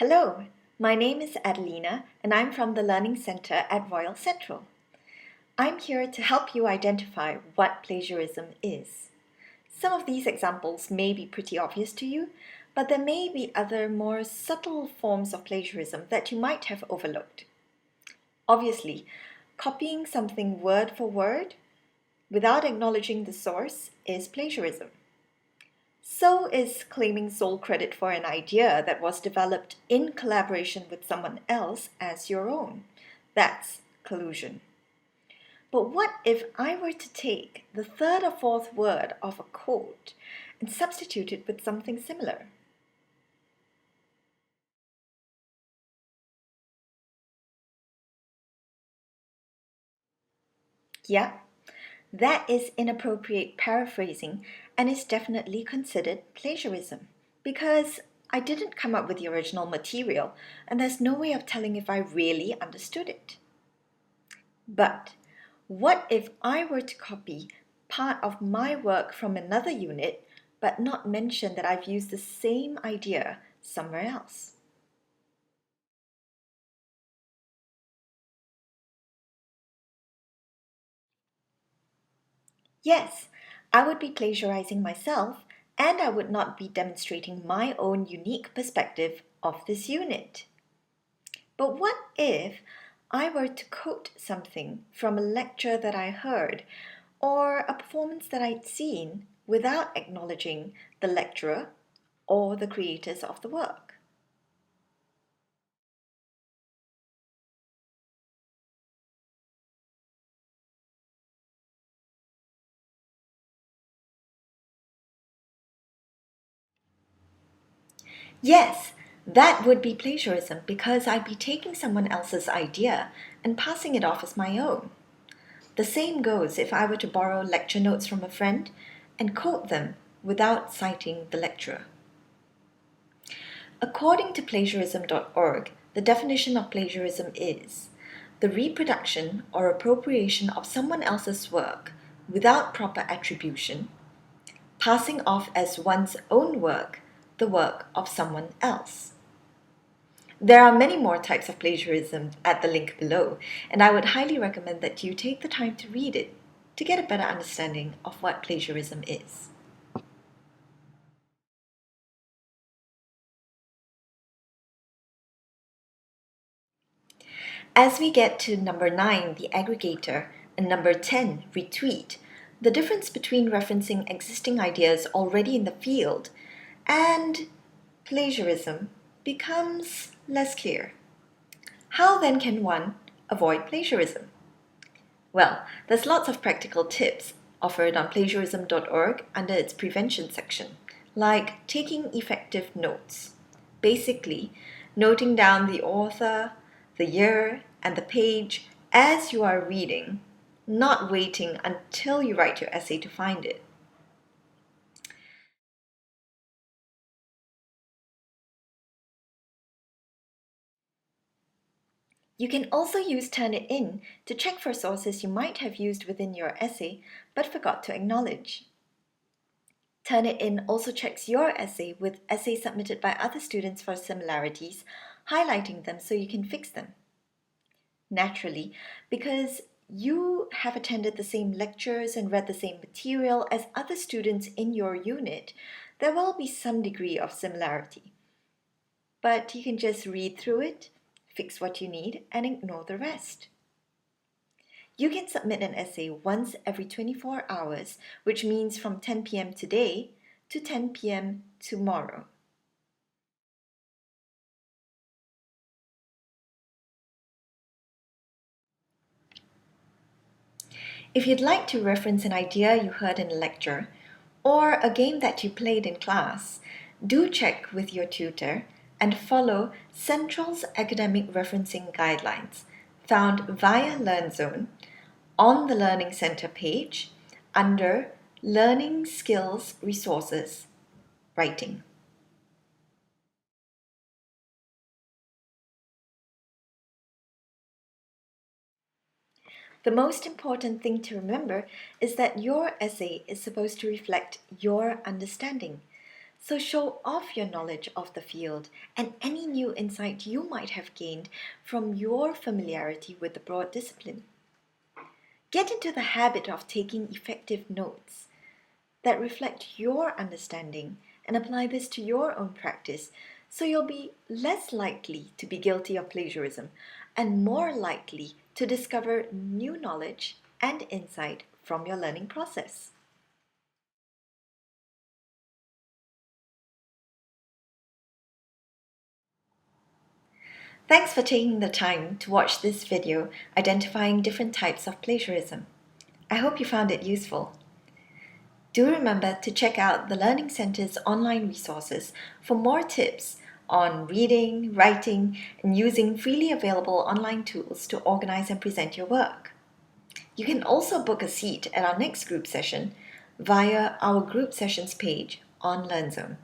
Hello, my name is Adelina and I'm from the Learning Centre at Royal Central. I'm here to help you identify what plagiarism is. Some of these examples may be pretty obvious to you, but there may be other more subtle forms of plagiarism that you might have overlooked. Obviously, copying something word for word without acknowledging the source is plagiarism. So is claiming sole credit for an idea that was developed in collaboration with someone else as your own. That's collusion. But what if I were to take the third or fourth word of a quote and substitute it with something similar? Yeah, that is inappropriate paraphrasing and is definitely considered plagiarism because I didn't come up with the original material and there's no way of telling if I really understood it. But what if I were to copy part of my work from another unit but not mention that I've used the same idea somewhere else? Yes, I would be plagiarizing myself and I would not be demonstrating my own unique perspective of this unit. But what if I were to quote something from a lecture that I heard or a performance that I'd seen without acknowledging the lecturer or the creators of the work? Yes, that would be plagiarism because I'd be taking someone else's idea and passing it off as my own. The same goes if I were to borrow lecture notes from a friend and quote them without citing the lecturer. According to plagiarism.org, the definition of plagiarism is the reproduction or appropriation of someone else's work without proper attribution, passing off as one's own work the work of someone else. There are many more types of plagiarism at the link below, and I would highly recommend that you take the time to read it to get a better understanding of what plagiarism is. As we get to number 9, the aggregator, and number 10, retweet, the difference between referencing existing ideas already in the field and plagiarism becomes less clear. How then can one avoid plagiarism? Well, there's lots of practical tips offered on plagiarism.org under its prevention section, like taking effective notes. Basically, noting down the author, the year, and the page as you are reading, not waiting until you write your essay to find it. You can also use Turnitin to check for sources you might have used within your essay but forgot to acknowledge. Turnitin also checks your essay with essays submitted by other students for similarities, highlighting them so you can fix them. Naturally, because you have attended the same lectures and read the same material as other students in your unit, there will be some degree of similarity. But you can just read through it, fix what you need, and ignore the rest. You can submit an essay once every 24 hours, which means from 10 p.m. today to 10 p.m. tomorrow. If you'd like to reference an idea you heard in a lecture or a game that you played in class, do check with your tutor and follow Central's academic referencing guidelines found via LearnZone on the Learning Center page under Learning Skills Resources, Writing. The most important thing to remember is that your essay is supposed to reflect your understanding. So show off your knowledge of the field and any new insight you might have gained from your familiarity with the broad discipline. Get into the habit of taking effective notes that reflect your understanding and apply this to your own practice so you'll be less likely to be guilty of plagiarism and more likely to discover new knowledge and insight from your learning process. Thanks for taking the time to watch this video identifying different types of plagiarism. I hope you found it useful. Do remember to check out the Learning Center's online resources for more tips on reading, writing, and using freely available online tools to organize and present your work. You can also book a seat at our next group session via our group sessions page on LearnZone.